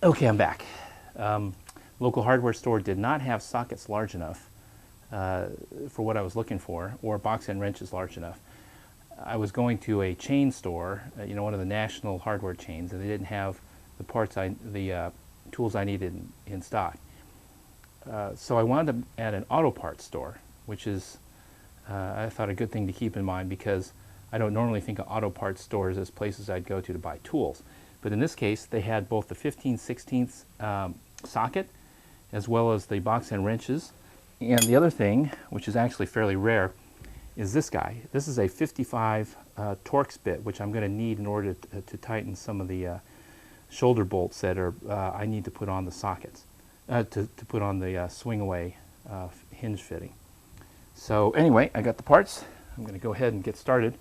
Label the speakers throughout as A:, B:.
A: Okay, I'm back. Local hardware store did not have sockets large enough for what I was looking for, or box end wrenches large enough. I was going to a chain store, one of the national hardware chains, and they didn't have the tools I needed in stock. So I wound up at an auto parts store, which is, I thought, a good thing to keep in mind, because I don't normally think of auto parts stores as places I'd go to buy tools. But in this case, they had both the 15/16 socket as well as the box end wrenches. And the other thing, which is actually fairly rare, is this guy. This is a 55 Torx bit, which I'm going to need in order to tighten some of the shoulder bolts that are I need to put on the sockets, to put on the swing away hinge fitting. So anyway, I got the parts. I'm going to go ahead and get started.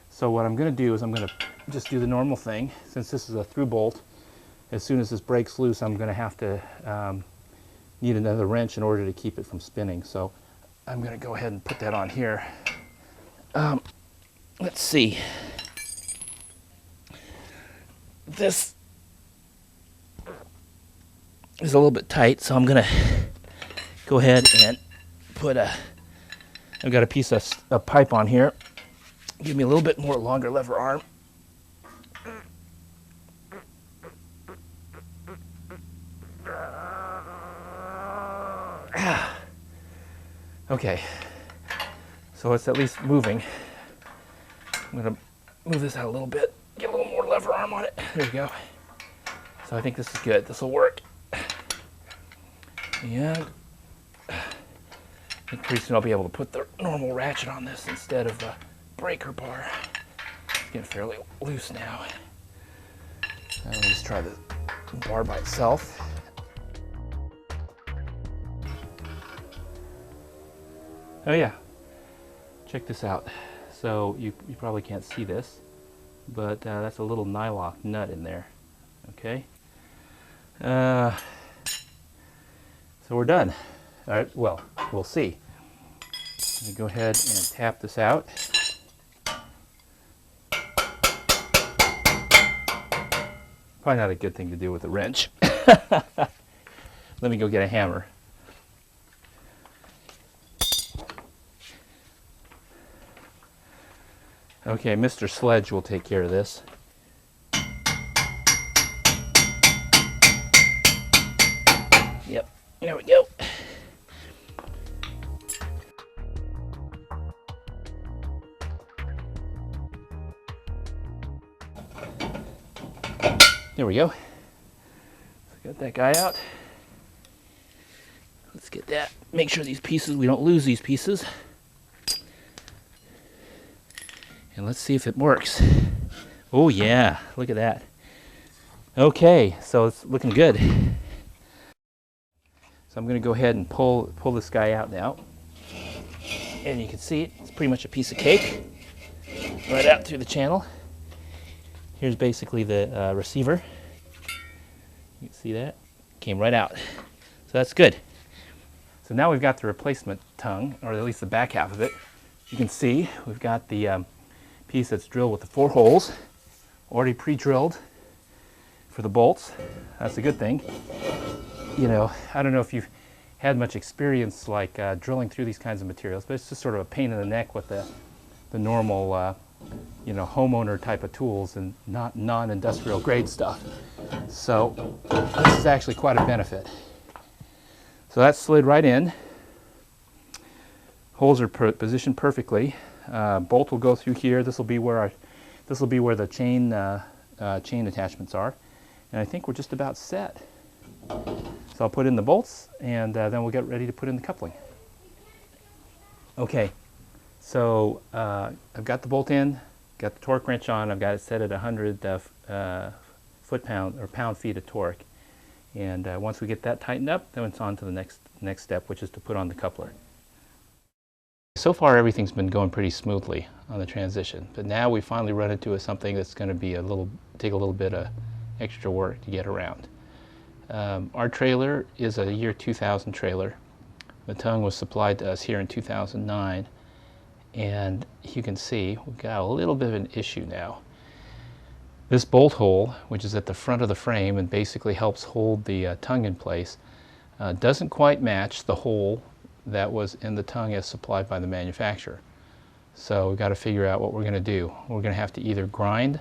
A: So what I'm going to do is I'm going to just do the normal thing. Since this is a through bolt, as soon as this breaks loose, I'm going to have to need another wrench in order to keep it from spinning. So I'm going to go ahead and put that on here. Let's see. This is a little bit tight, so I'm going to go ahead and put I've got a piece of pipe on here. Give me a little bit more longer lever arm. Okay, so it's at least moving. I'm going to move this out a little bit, get a little more lever arm on it. There you go. So I think this is good. This will work. And I think pretty soon I'll be able to put the normal ratchet on this instead of a breaker bar. It's getting fairly loose now. Let me just try the bar by itself. Oh yeah, check this out. So you probably can't see this, but that's a little nylock nut in there. Okay. So we're done. All right. Well, we'll see. Let me go ahead and tap this out. Probably not a good thing to do with a wrench. Let me go get a hammer. Okay, Mr. Sledge will take care of this. Yep, there we go. There we go. So got that guy out. Let's get that. Make sure these pieces, we don't lose these pieces. And let's see if it works. Oh yeah, look at that. Okay, so it's looking good. So I'm going to go ahead and pull this guy out now. And you can see it. It's pretty much a piece of cake. Right out through the channel. Here's basically the receiver. You can see that. Came right out. So that's good. So now we've got the replacement tongue, or at least the back half of it. You can see we've got the piece that's drilled with the 4 holes, already pre-drilled for the bolts. That's a good thing. You know, I don't know if you've had much experience like drilling through these kinds of materials, but it's just sort of a pain in the neck with the normal homeowner type of tools and not non-industrial grade stuff. So this is actually quite a benefit. So that slid right in. Holes are positioned perfectly. Bolt will go through here. This will be where the chain attachments are, and I think we're just about set. So I'll put in the bolts, and then we'll get ready to put in the coupling. Okay, so I've got the bolt in, got the torque wrench on. I've got it set at 100 foot-pound or pound-feet of torque, and once we get that tightened up, then it's on to the next step, which is to put on the coupler. So far, everything's been going pretty smoothly on the transition, but now we finally run into something that's going to be take a little bit of extra work to get around. Our trailer is a year 2000 trailer. The tongue was supplied to us here in 2009, and you can see we've got a little bit of an issue now. This bolt hole, which is at the front of the frame and basically helps hold the tongue in place, doesn't quite match the hole that was in the tongue as supplied by the manufacturer. So we've got to figure out what we're going to do. We're going to have to either grind,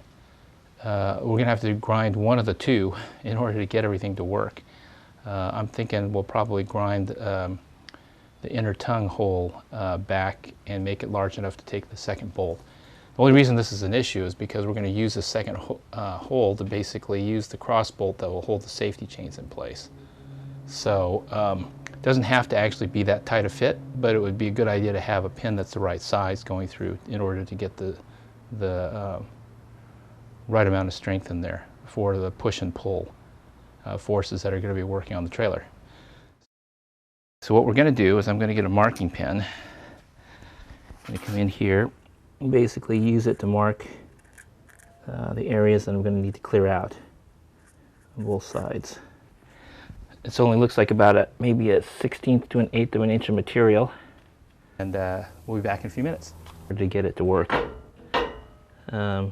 A: one of the two in order to get everything to work. I'm thinking we'll probably grind the inner tongue hole back and make it large enough to take the second bolt. The only reason this is an issue is because we're going to use the second hole to basically use the cross bolt that will hold the safety chains in place. So it doesn't have to actually be that tight a fit, but it would be a good idea to have a pin that's the right size going through in order to get the right amount of strength in there for the push and pull forces that are going to be working on the trailer. So what we're going to do is I'm going to get a marking pen. I'm going to come in here and basically use it to mark the areas that I'm going to need to clear out on both sides. It only looks like about maybe a 1/16 to an 1/8 of an inch of material, and we'll be back in a few minutes to get it to work. And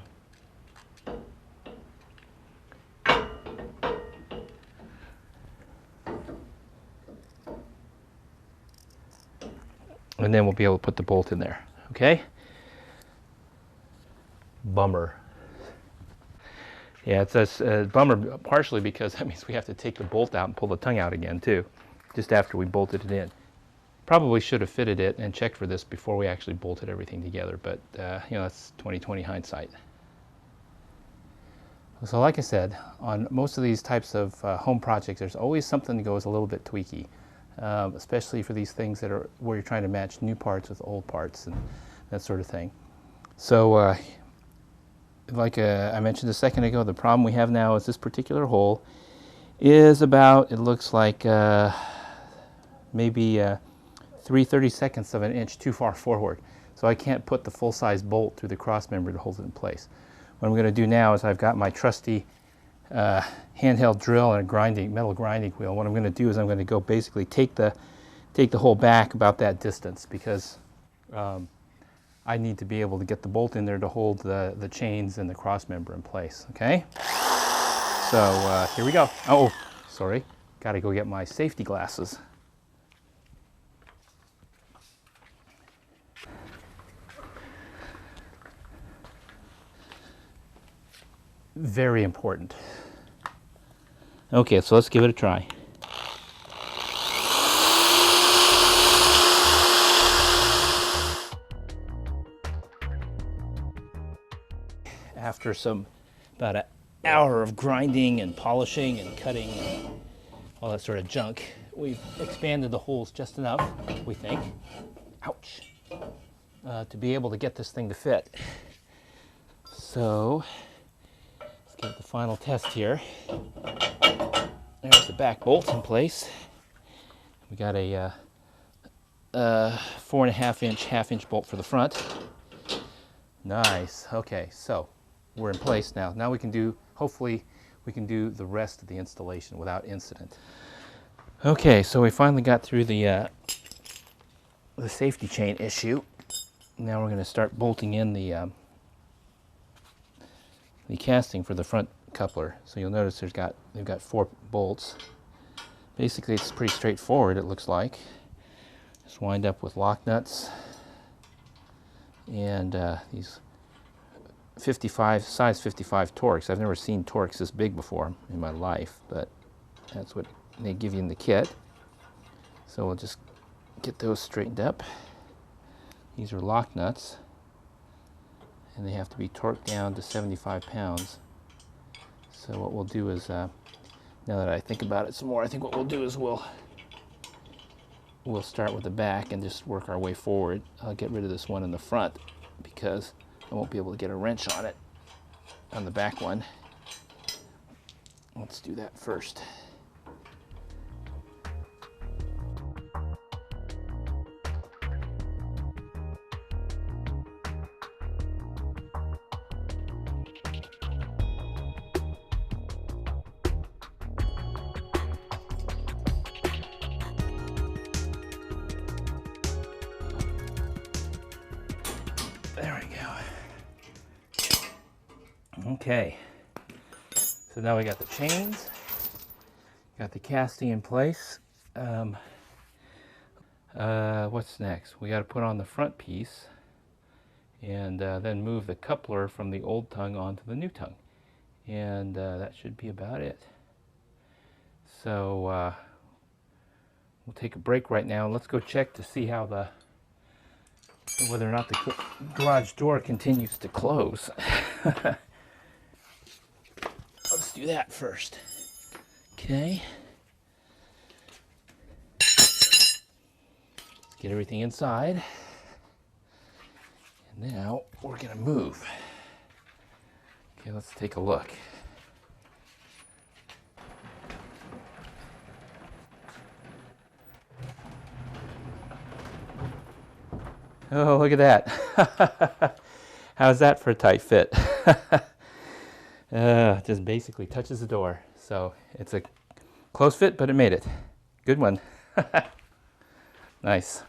A: then we'll be able to put the bolt in there, okay? Bummer. Yeah, it's a bummer partially because that means we have to take the bolt out and pull the tongue out again too, just after we bolted it in. Probably should have fitted it and checked for this before we actually bolted everything together, but you know, that's 20/20 hindsight. So like I said, on most of these types of home projects, there's always something that goes a little bit tweaky, especially for these things that are where you're trying to match new parts with old parts and that sort of thing. So like I mentioned a second ago, the problem we have now is this particular hole is about, it looks like maybe 3/32 of an inch too far forward. So I can't put the full-size bolt through the cross member to hold it in place. What I'm going to do now is I've got my trusty handheld drill and a metal grinding wheel. What I'm going to do is I'm going to go basically take the hole back about that distance, because I need to be able to get the bolt in there to hold the chains and the cross member in place, okay? So here we go. Oh, sorry. Got to go get my safety glasses. Very important. Okay, so let's give it a try. After about an hour of grinding and polishing and cutting and all that sort of junk, we've expanded the holes just enough, we think, ouch, to be able to get this thing to fit. So let's get the final test here. There's the back bolt in place. We got a 4.5 inch, half-inch bolt for the front. Nice. Okay, so we're in place now. Now we can do, hopefully, we can do the rest of the installation without incident. Okay, so we finally got through the safety chain issue. Now we're going to start bolting in the casting for the front coupler. So you'll notice they've got 4 bolts. Basically, it's pretty straightforward, it looks like. Just wind up with lock nuts and these size 55 Torx. I've never seen Torx this big before in my life, but that's what they give you in the kit. So we'll just get those straightened up. These are lock nuts, and they have to be torqued down to 75 pounds. So what we'll do is, now that I think about it some more, I think what we'll do is we'll start with the back and just work our way forward. I'll get rid of this one in the front because I won't be able to get a wrench on it on the back one. Let's do that first. There we go. Okay, So now we got the chains, got the casting in place. What's next? We got to put on the front piece and then move the coupler from the old tongue onto the new tongue. And that should be about it. So we'll take a break right now. Let's go check to see how whether or not the garage door continues to close. Let's do that first. Okay. Get everything inside. And now we're gonna move. Okay, let's take a look. Oh, look at that. How's that for a tight fit? Just basically touches the door. So it's a close fit, but it made it. Good one. Nice.